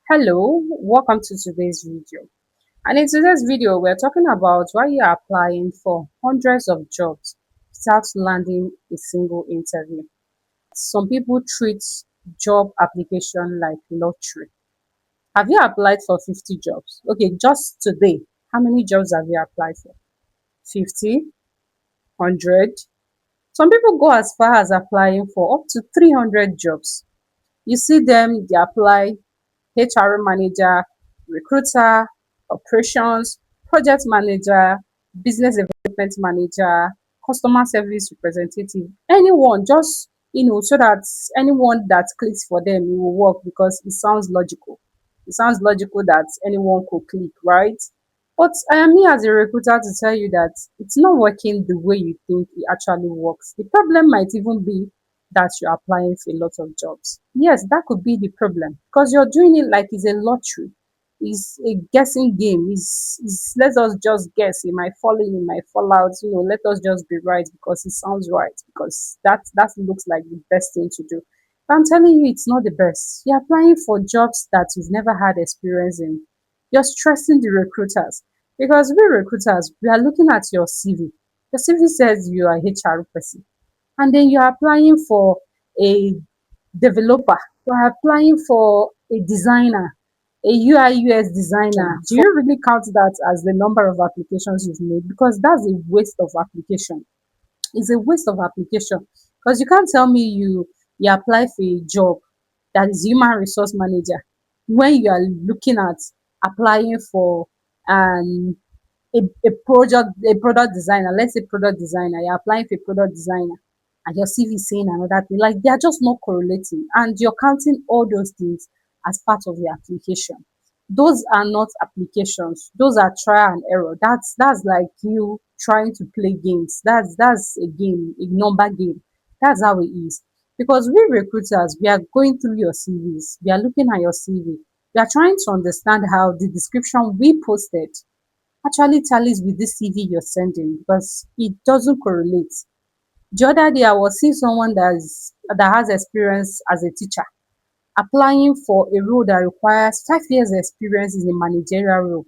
Hello, welcome to today's video. And in today's video, we're talking about why you're applying for hundreds of jobs without landing a single interview. Some people treat job application like lottery. Have you applied for 50 jobs? Okay, just today, how many jobs have you applied for? 50, 100? Some people go as far as applying for up to 300 jobs. You see them, they apply HR manager, recruiter, operations, project manager, business development manager, customer service representative, anyone, just so that anyone that clicks for them it will work because it sounds logical. It sounds logical that anyone could click, right? But I am here as a recruiter to tell you that it's not working the way you think it actually works. The problem might even be that you're applying for a lot of jobs. Yes, that could be the problem because you're doing it like it's a lottery. It's a guessing game. It's let us just guess. It might fall in, it might fall out. Let us just be right because it sounds right because that looks like the best thing to do. But I'm telling you, it's not the best. You're applying for jobs that you've never had experience in. You're stressing the recruiters because we recruiters we are looking at your CV. Your CV says you are a HR person and then you're applying for a developer, you're applying for a designer, a UI UX designer. Do you really count that as the number of applications you've made? Because that's a waste of application. It's a waste of application because you can't tell me you apply for a job that is human resource manager when you are looking at applying for an a product designer. Let's say product designer, you're applying for a product designer and your CV is saying another thing. Like they are just not correlating and you're counting all those things as part of the application. Those are not applications. Those are trial and error. That's like you trying to play games. That's a game, a number game. That's how it is. Because we recruiters, we are going through your CVs. We are looking at your CV. We are trying to understand how the description we posted actually tallies with this CV you're sending because it doesn't correlate. The other day, I was seeing someone that has experience as a teacher applying for a role that requires 5 years experience in a managerial role,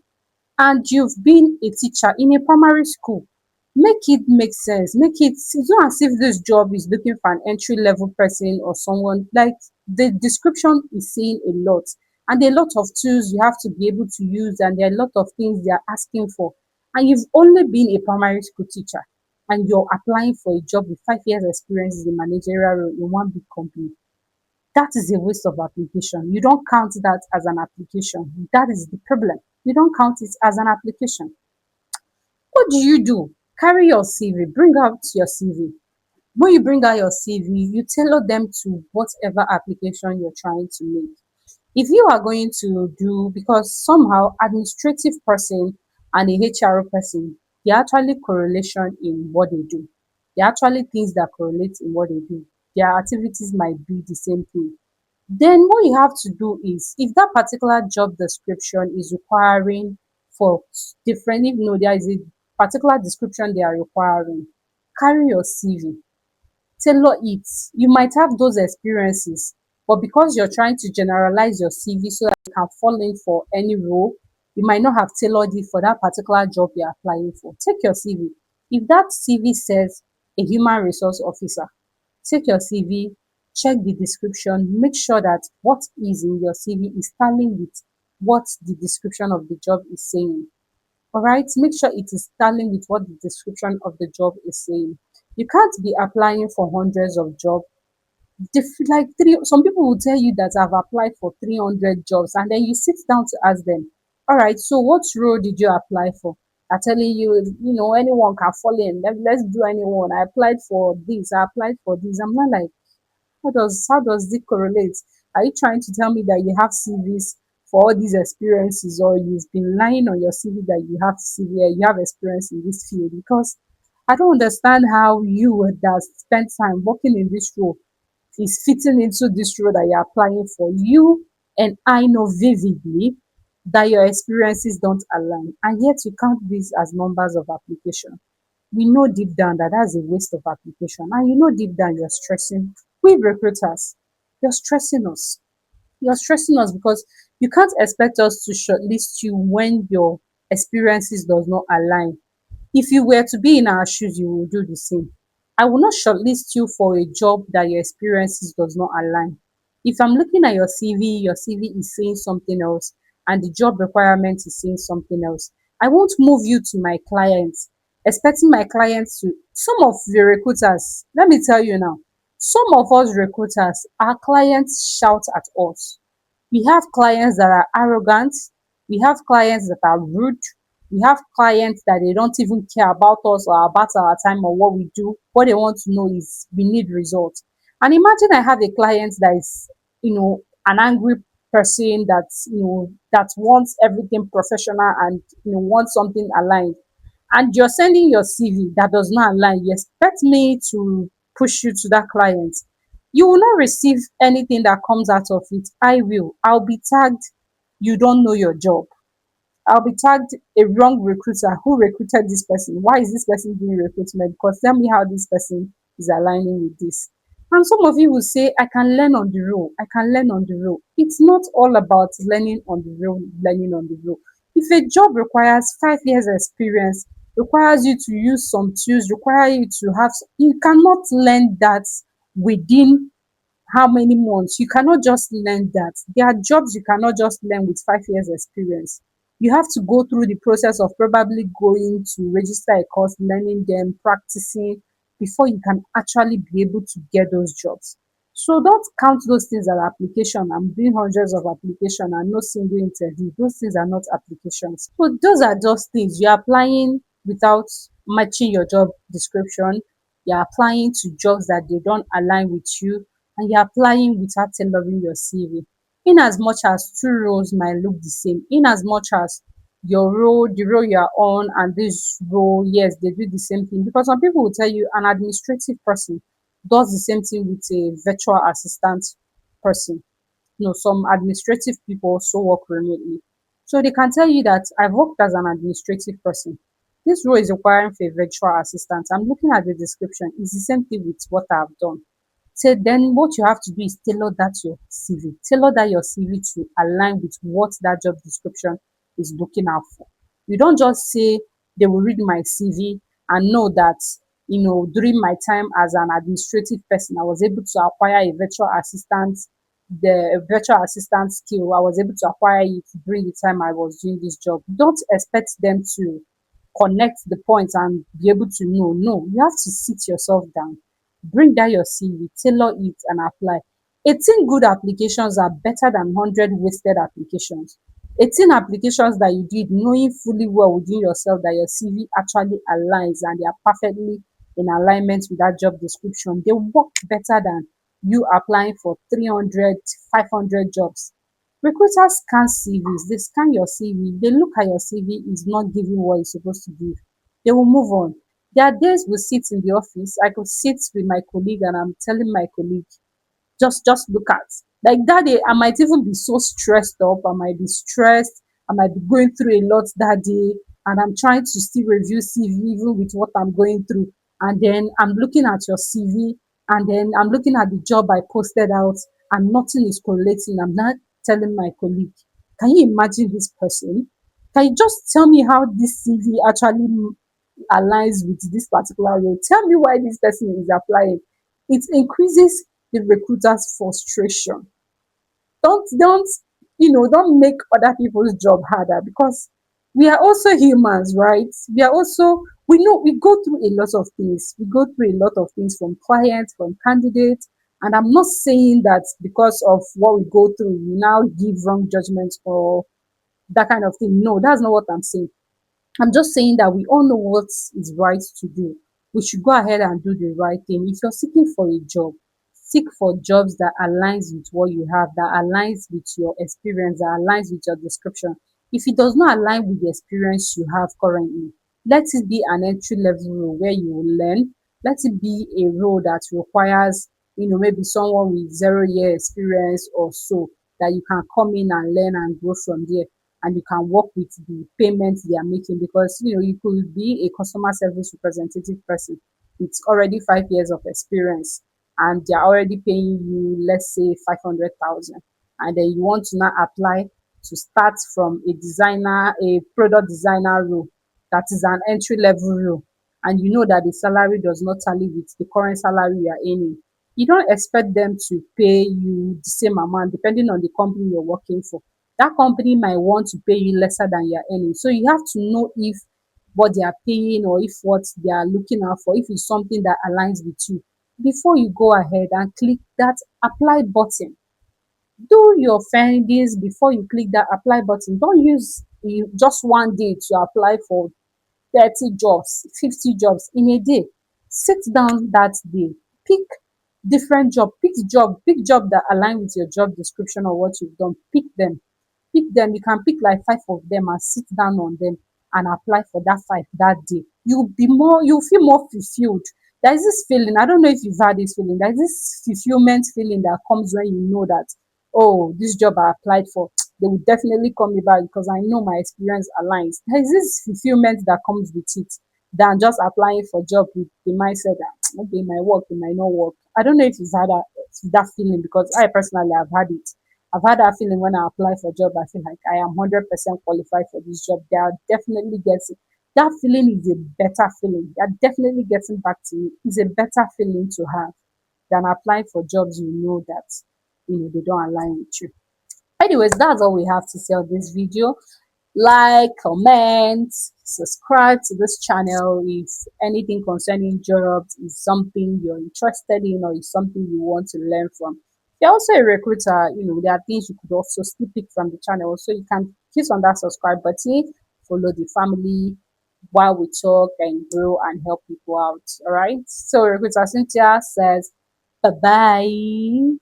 and you've been a teacher in a primary school. Make it make sense. Make it. It's not as if this job is looking for an entry level person or someone. Like the description is saying a lot, and there are a lot of tools you have to be able to use, and there are a lot of things they are asking for. And you've only been a primary school teacher, and you're applying for a job with 5 years experience in a managerial role in one big company. That is a waste of application. You don't count that as an application. That is the problem. You don't count it as an application. What do you do? Carry your CV, bring out your CV. When you bring out your CV, you tailor them to whatever application you're trying to make. If you are going to do, because somehow administrative person and a HR person, they actually correlation in what they do. They actually things that correlate in what they do. Their activities might be the same thing. Then what you have to do is if that particular job description is requiring for different, if no, there is a particular description they are requiring, carry your CV, tailor it. You might have those experiences, but because you're trying to generalize your CV so that you can fall in for any role, you might not have tailored it for that particular job you're applying for. Take your CV. If that CV says a human resource officer, take your CV, check the description, make sure that what is in your CV is tallying with what the description of the job is saying. All right, make sure it is tallying with what the description of the job is saying. You can't be applying for hundreds of jobs. Like three, some people will tell you that I've applied for 300 jobs, and then you sit down to ask them, all right, so what role did you apply for? I'm telling you, anyone can fall in. Let's do anyone. I applied for this. I applied for this. I'm not like, how does it correlate? Are you trying to tell me that you have CVs for all these experiences, or you've been lying on your CV that you have CV, you have experience in this field? Because I don't understand how you that spent time working in this role is fitting into this role that you're applying for. You and I know vividly that your experiences don't align, and yet you count this as numbers of application. We know deep down that that's a waste of application, and you know deep down you're stressing. We recruiters, you're stressing us. You're stressing us because you can't expect us to shortlist you when your experiences does not align. If you were to be in our shoes, you will do the same. I will not shortlist you for a job that your experiences does not align. If I'm looking at your CV is saying something else, and the job requirement is saying something else, I won't move you to my clients, expecting my clients to. Some of the recruiters, let me tell you now, some of us recruiters, our clients shout at us. We have clients that are arrogant. We have clients that are rude. We have clients that they don't even care about us or about our time or what we do. What they want to know is we need results. And imagine I have a client that is, an angry person that, that wants everything professional and, wants something aligned. And you're sending your CV that does not align. You expect me to push you to that client. You will not receive anything that comes out of it. I will. I'll be tagged, you don't know your job. I'll be tagged a wrong recruiter who recruited this person. Why is this person doing recruitment? Because tell me how this person is aligning with this. And some of you will say, I can learn on the road. I can learn on the road. It's not all about learning on the road, learning on the road. If a job requires 5 years experience, requires you to use some tools, require you to have, you cannot learn that within how many months. You cannot just learn that. There are jobs you cannot just learn with 5 years experience. You have to go through the process of probably going to register a course, learning them, practicing before you can actually be able to get those jobs. So don't count those things as application. I'm doing hundreds of application and no single interview. Those things are not applications. So those are just things you're applying without matching your job description. You're applying to jobs that they don't align with you, and you're applying without tailoring your CV. In as much as two roles might look the same, in as much as the role you are on, and this role, yes, they do the same thing. Because some people will tell you an administrative person does the same thing with a virtual assistant person. Some administrative people also work remotely. So they can tell you that I've worked as an administrative person. This role is requiring for a virtual assistant. I'm looking at the description. It's the same thing with what I've done. So then what you have to do is tailor that your CV. Tailor that your CV to align with what that job description is looking out for. You don't just say they will read my CV and know that, during my time as an administrative person, I was able to acquire a virtual assistant, the virtual assistant skill. I was able to acquire it during the time I was doing this job. Don't expect them to connect the points and be able to know. No, you have to sit yourself down, bring down your CV, tailor it and apply. 18 good applications are better than 100 wasted applications. 18 applications that you did knowing fully well within yourself that your CV actually aligns and they are perfectly in alignment with that job description. They work better than you applying for 300, 500 jobs. Recruiters scan CVs, they scan your CV, they look at your CV is not giving what it's supposed to give. They will move on. There are days we sit in the office, I could sit with my colleague and I'm telling my colleague, just look at. Like that day, I might even be so stressed up. I might be stressed. I might be going through a lot that day, and I'm trying to still review CV even with what I'm going through. And then I'm looking at your CV, and then I'm looking at the job I posted out, and nothing is correlating. I'm not telling my colleague, can you imagine this person? Can you just tell me how this CV actually aligns with this particular role? Tell me why this person is applying. It increases the recruiter's frustration. Don't don't make other people's job harder, because we are also humans, right? We know we go through a lot of things. We go through a lot of things from clients, from candidates. And I'm not saying that because of what we go through, we now give wrong judgments or that kind of thing. No, that's not what I'm saying. I'm just saying that we all know what is right to do. We should go ahead and do the right thing. If you're seeking for a job, seek for jobs that aligns with what you have, that aligns with your experience, that aligns with your description. If it does not align with the experience you have currently, let it be an entry level role where you will learn. Let it be a role that requires, maybe someone with 0 year experience or so, that you can come in and learn and grow from there, and you can work with the payments they are making, because you could be a customer service representative person with already 5 years of experience and they're already paying you, let's say, 500,000. and then you want to now apply to start from a designer, a product designer role that is an entry level role, and you know that the salary does not tally with the current salary you are earning, you don't expect them to pay you the same amount depending on the company you're working for. That company might want to pay you lesser than you're earning. So you have to know if what they are paying or if what they are looking out for, if it's something that aligns with you before you go ahead and click that apply button. Do your findings before you click that apply button. Don't use just one day to apply for 30 jobs, 50 jobs in a day. Sit down that day, pick different job, pick job that align with your job description or what you've done. Pick them. You can pick like five of them and sit down on them and apply for that five that day. You'll feel more fulfilled. There's this feeling, I don't know if you've had this feeling, there's this fulfillment feeling that comes when you know that, oh, this job I applied for, they will definitely call me back because I know my experience aligns. There's this fulfillment that comes with it than just applying for job with the mindset that okay, it might work, it might not work. I don't know if you've had that feeling because I personally have had it. I've had that feeling when I apply for a job. I feel like I am 100% qualified for this job. They are definitely getting that feeling is a better feeling. They're definitely getting back to you. It's a better feeling to have than applying for jobs you know that they don't align with you. Anyways, that's all we have to say on this video. Like, comment, subscribe to this channel if anything concerning jobs is something you're interested in or is something you want to learn from. If you're also a recruiter, there are things you could also still pick from the channel. So you can click on that subscribe button, follow the family while we talk and grow and help people out. All right. So recruiter Cynthia says bye bye.